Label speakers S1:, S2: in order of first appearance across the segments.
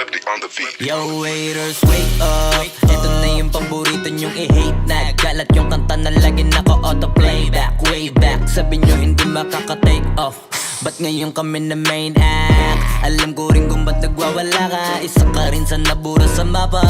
S1: Epileptic on the beat.
S2: Yo haters, wake up. Ito na yung paborito nyong i-hate na galat yung kanta na lagi naka-auto-playback. Way back, sabi nyo hindi makaka-take off. Ba't ngayon kami na main act? Alam ko rin kung ba't nagwawala ka. Isa ka rin sa nabura sa mapa.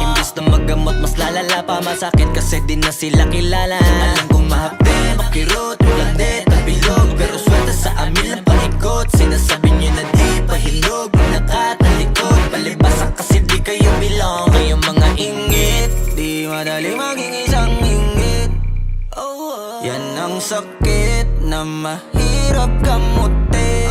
S2: Imbis na magamot, mas lalala pa. Masakit kasi di na sila kilala. Alam kong mahapin, makirot, walang det at bilog. Pero swerte sa amin lang paikot. Sinasabi nyo na di pahinog. Nakatalikod, palibasan kasi di kayo belong. Kayong mga ingit, di madali maging isang ingit. Yan ang sakit na mahirap gamutin.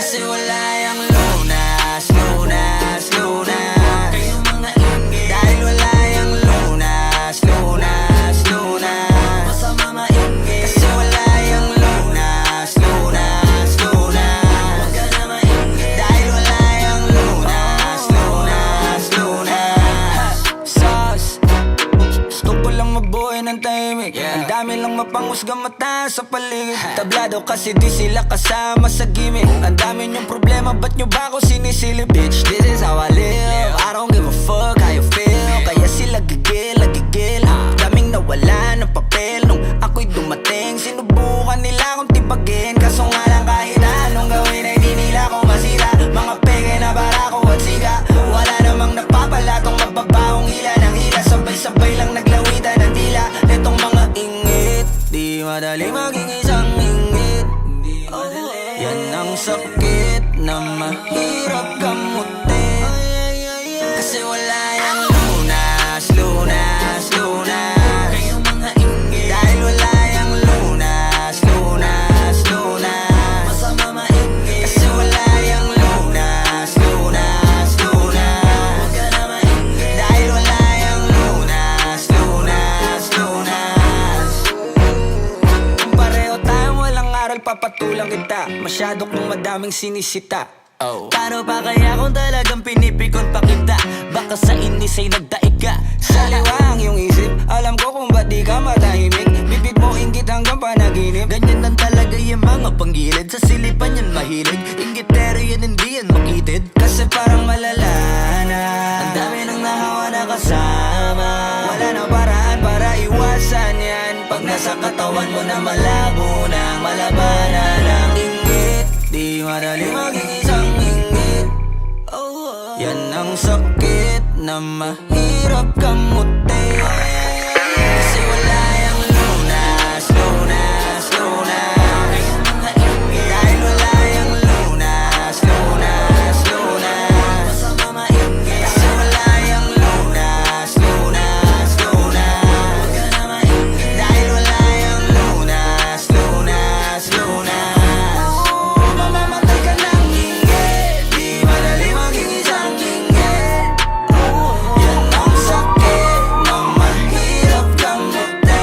S2: Kasi wala yung lunas, lunas, lunas. Kayong mga ingit, dahil wala yung lunas, lunas, lunas. Masama maingit, kasi wala yung lunas, lunas, lunas. Huwag ka na maingit, dahil wala yung lunas, lunas, lunas. Sus, gusto ko lang mabuhay ng tahimik. Ang dami lang mapanghusgang mata sa paligid. Tablado kasi di sila kasama sa gimmick. Ang dami nyong problema, ba't nyo ba ako sinisilip? Bitch, this is how I live. I don't give a fuck how you feel. Kaya sila gigil, gigil. Daming nawala ng papel nung ako'y dumating. Sinubukan nila akong tipagin, kaso nga lang kahit anong gawin ay di nila ako masira. Mga peke na barako at siga. Wala namang napapala tong mababahong hila ng hila. Sabay-sabay lang naglawitan ng dila. Netong mga ingit, di madali maging isang ingit. Yan ang sakit na mahirap gamutin. Kasi wala yung lunas, lunas, lunas. Kayong mga ingit, dahil wala yung lunas, lunas, lunas. Masama maingit, kasi wala yung lunas, lunas, lunas. Huwag ka na maingit, dahil wala yung lunas, lunas, lunas. Kung pareho tayong walang aral, papatulang kita. Masyado kong madaming sinisita. Paano pa kaya kung talagang pinipikon pa kita? Baka sa inis ay nagdaig ka. Saliwang yung isip, alam ko kung ba't di ka matahimik. Bibig mo inggit hanggang panaginip. Ganyan lang talaga yung mga panggilid. Sa silipan yan mahilig. Inggitero yan, hindi yan makitid. Kasi parang malala na ang dami nang nahawa na kasama. Wala na paraan para iwasan yan. Pag nasa katawan mo na malabo nang malabanan ng inggit, di madali maging isang ingit. Yan ang sakit na mahirap gamutin. Kasi wala yung lunas, lunas, lunas. Kayong mga ingit, dahil wala yung lunas, lunas, lunas. Masama maingit, kasi wala yung lunas, lunas, lunas. Huwag ka na maingit, dahil wala yung lunas, lunas, lunas. Mamamatay ka ng ingit, di madali maging isang ingit. Yan ang sakit na mahirap gamutin.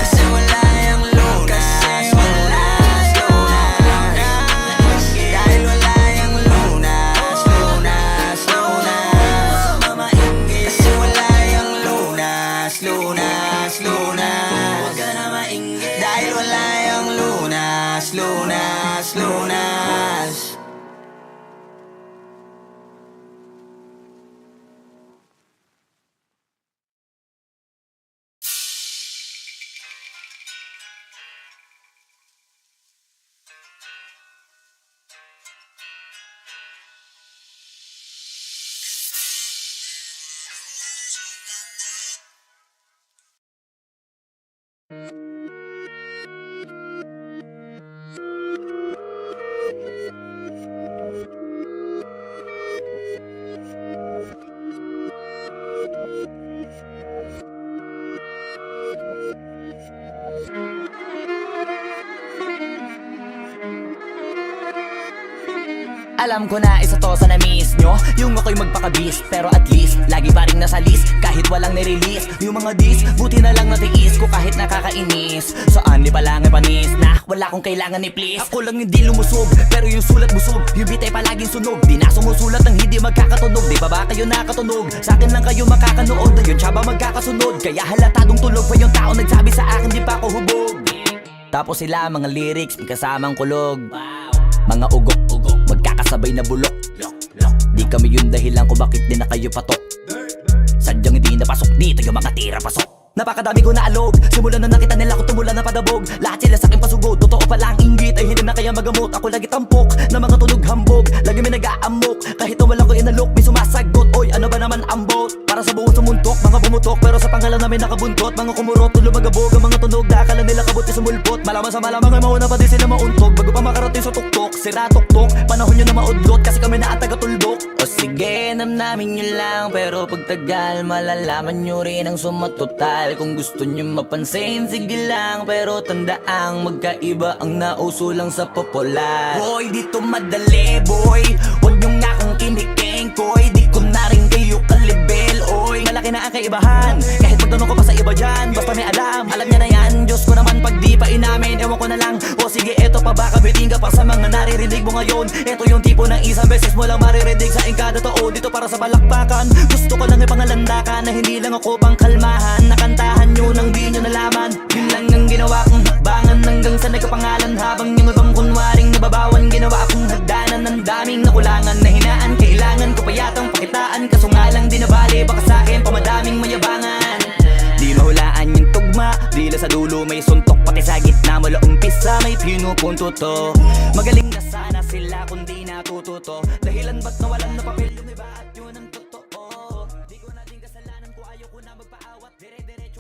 S2: Kasi wala yung lunas, lunas, lunas. Dahil wala yung lunas, lunas, lunas. Masama maingit, kasi wala yung lunas, lunas, lunas. Huwag ka na maingit, dahil wala yung lunas, lunas, lunas.
S3: Alam ko na isa to sa na-miss nyo, yung ako'y magpakabis. Pero at least, lagi pa rin nasa list kahit walang nirelease. Yung mga dis, buti na lang natiis ko kahit nakakainis. Saan di pa lang ay panis na wala kong kailangan ni please. Ako lang hindi lumusog, pero yung sulat busog. Yung beat ay palaging sunog, di na sumusulat ng hindi magkakatunog. Di ba ba kayo nakatunog? Sa akin lang kayo makakanood, ayun siya ba magkakasunod? Kaya halatadong tulog pa yung tao nagsabi sa akin di pa ako hubog. Tapos sila mga lyrics, may kasamang kulog. Mga ugok-ugok, magkakasabay sabay na bulok. Di kami yung dahilan kung bakit di na kayo patok. Sadyang hindi napasok dito yung mga tira pasok. Napakadami ko na alog, simula na nakita nila ko tumula na padabog. Lahat sila sa'king pasugod, totoo pala ang inggit ay hindi na kaya magamot. Ako lagi tampok, na mga tunog hambog, lagi may nag-aamok. Kahit na walang ko inalok, may sumasagot. Oy, ano ba naman ang bot? Para sa buong sumuntok, mga bumutok, pero sa pangalan namin nakabuntot. Mga kumurot, tulo magabog, ang mga tunog, akala nila kabot sumulpot. Malaman sa malamang ay mauna pa din sila mauntog. Bago pa makarating sa tuktok, sira tuktok, panahon nyo na maudlot, kasi kami na ang taga-tulbok. O sige, namnamin nyo lang, pero pagtagal malalaman nyo rin ang sumatotal. Kung gusto nyo mapansin, sige lang, pero tandaang magkaiba ang nauso lang sa popular. Boy, dito madali, boy, huwag nyo nga akong kinikengkoy. Di ko na rin kayo kalibel, oy. Malaki na ang kaibahan, kahit magtanong ko pa sa iba dyan. Basta may alam niya na yan. Diyos ko naman pag di pa inamin, ewan ko na lang. O sige, eto pa ba, kabiting ka pa sa mga naririnig mo ngayon. Eto yung tipo ng isang beses mo lang maririnig sa kada taon. Dito para sa balakbakan, gusto ko lang ipangalandakan na hindi lang ako pang kalmahan. Nakantahan nyo nang di nyo nalaman, yun lang ang ginawa kong hakbangan. Hanggang sa nagkapangalan, habang yung ibang kunwaring nababawan. Ginawa akong hagdanan ng daming nakulangan na hinaan. Kailangan ko pa yatang pakitaan, kaso nga lang di nabali. Baka sa'kin pamadaming mayabangan. Di mahulaan yung tugma, dila sa dulo may suntok. Pati sa gitna mula umpisa may pinupunto to. Magaling na sana sila kung di natututo. Dahilan ba't nawalan na papel yung iba at yun ang totoo.